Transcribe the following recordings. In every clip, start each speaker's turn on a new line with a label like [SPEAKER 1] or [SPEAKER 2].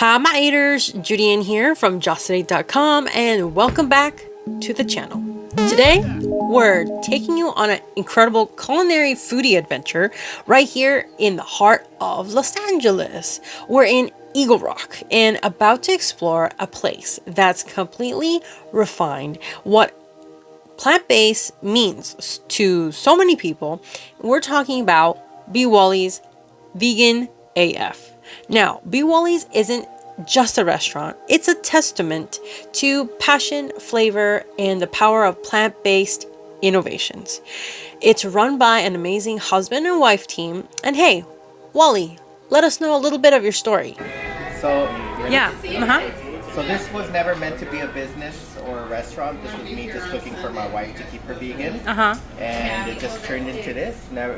[SPEAKER 1] Hi my eaters, Judy here from jossedate.com and welcome back to the channel. Today we're taking you on an incredible culinary foodie adventure right here in the heart of Los Angeles. We're in Eagle Rock and about to explore a place that's completely refined what plant-based means to so many people. We're talking about BeeWali's Vegan AF. Now, BeeWali's isn't just a restaurant, it's a testament to passion, flavor, and the power of plant-based innovations. It's run by an amazing husband and wife team. And hey, Wally, let us know a little bit of your story.
[SPEAKER 2] So,
[SPEAKER 1] So
[SPEAKER 2] this was never meant to be a business or a restaurant. This was me just cooking for my wife to keep her vegan. And it just turned into this. Now,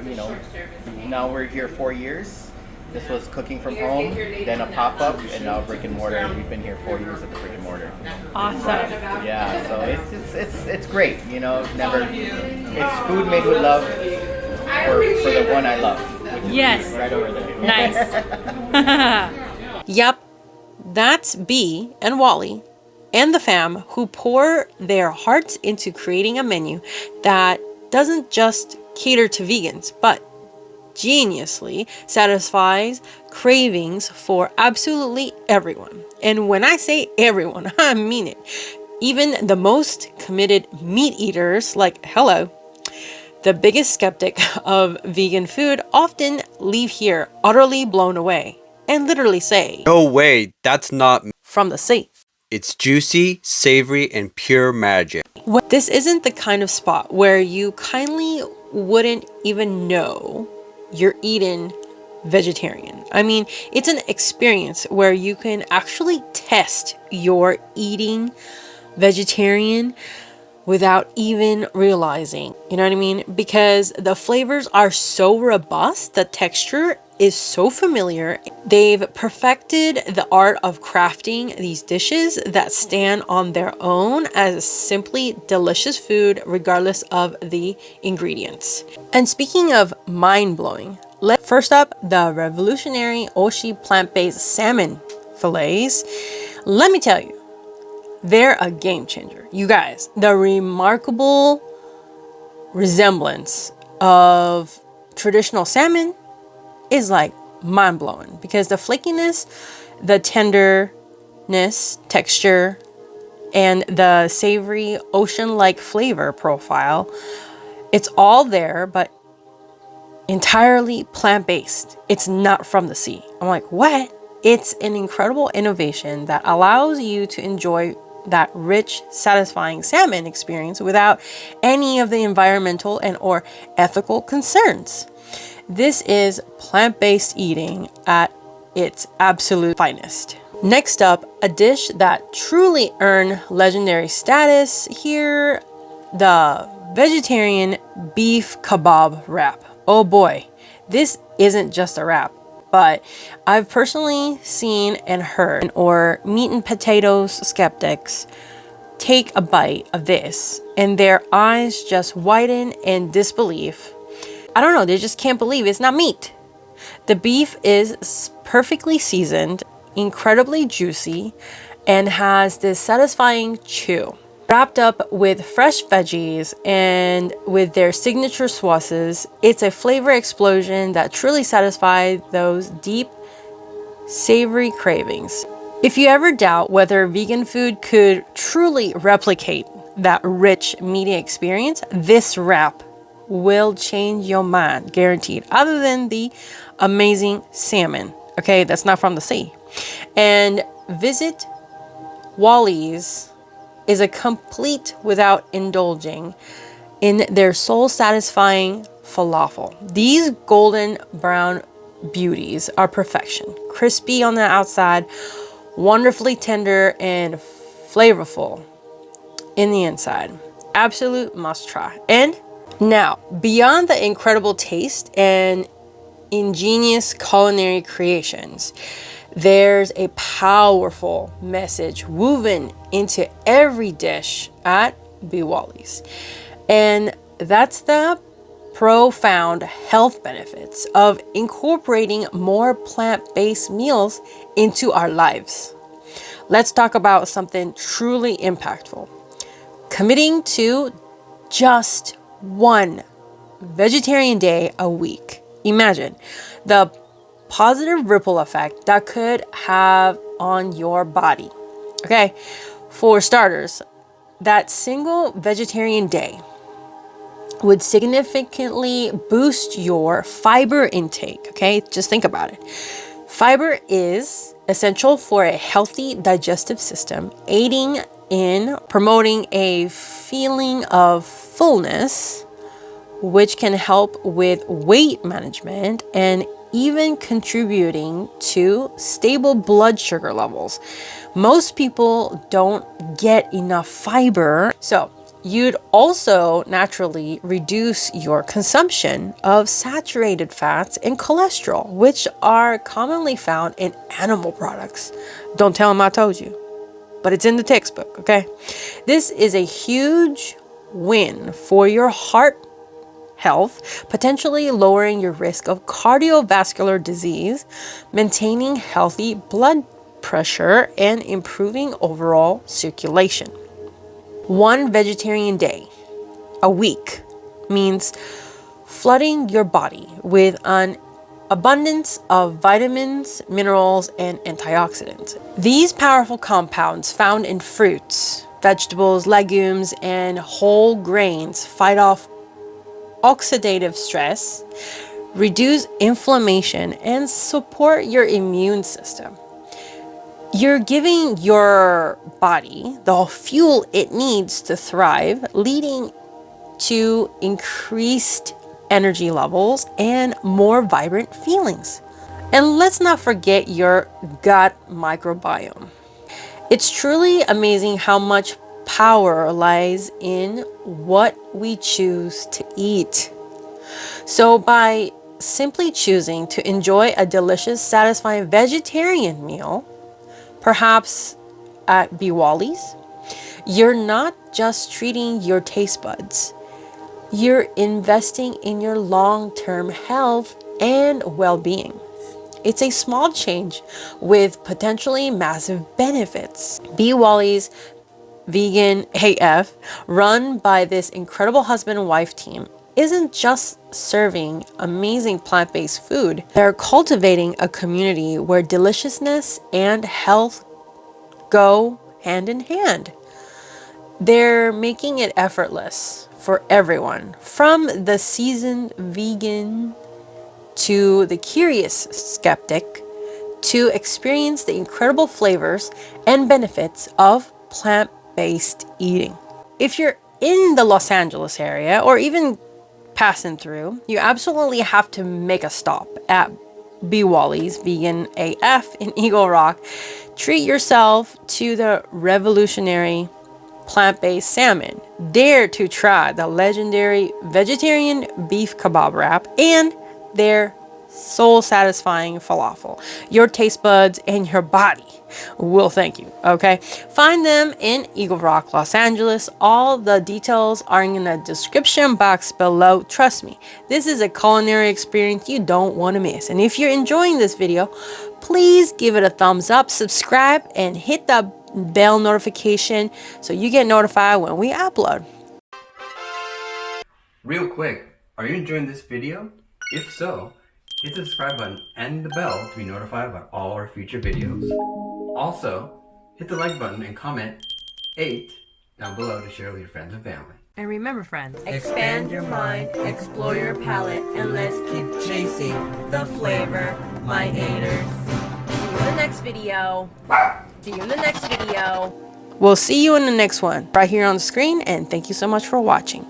[SPEAKER 2] now we're here 4 years. This was cooking from home, then a pop-up, and now brick and mortar. We've been here 4 years at the brick and mortar.
[SPEAKER 1] Awesome.
[SPEAKER 2] Yeah, so it's great. It's food made with love for the one I love.
[SPEAKER 1] Yes.
[SPEAKER 2] Right over there.
[SPEAKER 1] Nice. Yep. That's Bee and Wally and the fam who pour their hearts into creating a menu that doesn't just cater to vegans, but geniusly satisfies cravings for absolutely everyone. And when I say everyone, I mean it. Even the most committed meat eaters, like hello. The biggest skeptic of vegan food often leave here utterly blown away and literally say,
[SPEAKER 3] "No way, that's not
[SPEAKER 1] from the sea.
[SPEAKER 3] It's juicy, savory, and pure magic."
[SPEAKER 1] This isn't the kind of spot where you kindly wouldn't even know you're eating vegetarian. I mean, it's an experience where you can actually test your eating vegetarian without even realizing, you know what I mean? Because the flavors are so robust, the texture is so familiar. They've perfected the art of crafting these dishes that stand on their own as simply delicious food regardless of the ingredients. And speaking of mind-blowing, first up, the revolutionary Oshi plant-based salmon fillets. Let me tell you, they're a game changer. You guys, the remarkable resemblance of traditional salmon is like mind-blowing because the flakiness, the tenderness, texture, and the savory ocean-like flavor profile, it's all there, but entirely plant-based. It's not from the sea. I'm like, what? It's an incredible innovation that allows you to enjoy that rich, satisfying salmon experience without any of the environmental and or ethical concerns. This is plant-based eating at its absolute finest. Next up, a dish that truly earned legendary status here, the vegetarian beef kebab wrap. Oh boy, this isn't just a wrap, but I've personally seen and heard or meat and potatoes skeptics take a bite of this and their eyes just widen in disbelief. I don't know, they just can't believe it's not meat. The beef is perfectly seasoned, incredibly juicy, and has this satisfying chew. Wrapped up with fresh veggies and with their signature sauces, it's a flavor explosion that truly satisfies those deep, savory cravings. If you ever doubt whether vegan food could truly replicate that rich, meaty experience, this wrap will change your mind, guaranteed. Other than the amazing salmon, okay, that's not from the sea. And visit Wally's is a complete without indulging in their soul-satisfying falafel. These golden brown beauties are perfection. Crispy on the outside, wonderfully tender and flavorful in the inside. Absolute must try. And now, beyond the incredible taste and ingenious culinary creations, there's a powerful message woven into every dish at BeeWali's. And that's the profound health benefits of incorporating more plant-based meals into our lives. Let's talk about something truly impactful. Committing to just one vegetarian day a week. Imagine the positive ripple effect that could have on your body. Okay, for starters, that single vegetarian day would significantly boost your fiber intake. Okay, just think about it. Fiber is essential for a healthy digestive system, aiding in promoting a feeling of fullness, which can help with weight management and even contributing to stable blood sugar levels. Most people don't get enough fiber, so you'd also naturally reduce your consumption of saturated fats and cholesterol, which are commonly found in animal products. Don't tell them I told you, but it's in the textbook, okay? This is a huge win for your heart health, potentially lowering your risk of cardiovascular disease, maintaining healthy blood pressure, and improving overall circulation. One vegetarian day a week means flooding your body with an abundance of vitamins, minerals, and antioxidants. These powerful compounds found in fruits, vegetables, legumes, and whole grains fight off oxidative stress, reduce inflammation, and support your immune system. You're giving your body the fuel it needs to thrive, leading to increased energy levels and more vibrant feelings. And let's not forget your gut microbiome. It's truly amazing how much power lies in what we choose to eat. So by simply choosing to enjoy a delicious, satisfying vegetarian meal, perhaps at BeeWali's, you're not just treating your taste buds. You're investing in your long-term health and well-being. It's a small change with potentially massive benefits. BeeWali's Vegan AF, run by this incredible husband and wife team, isn't just serving amazing plant-based food. They're cultivating a community where deliciousness and health go hand in hand. They're making it effortless for everyone, from the seasoned vegan to the curious skeptic, to experience the incredible flavors and benefits of plant-based eating. If you're in the Los Angeles area or even passing through, you absolutely have to make a stop at BeeWali's Vegan AF in Eagle Rock. Treat yourself to the revolutionary plant-based salmon. Dare to try the legendary vegetarian beef kebab wrap and their soul-satisfying falafel. Your taste buds and your body will thank you, okay? Find them in Eagle Rock, Los Angeles. All the details are in the description box below. Trust me, this is a culinary experience you don't want to miss. And if you're enjoying this video, please give it a thumbs up, subscribe, and hit the bell notification so you get notified when we upload.
[SPEAKER 3] Real quick, are you enjoying this video? If so, hit the subscribe button and the bell to be notified about all our future videos. Also, hit the like button and comment 8 down below to share with your friends and family.
[SPEAKER 1] And remember, friends, expand your mind, explore your palate, and let's keep chasing the flavor, my haters. See you in the next video. See you in the next video. We'll see you in the next one right here on the screen, and thank you so much for watching.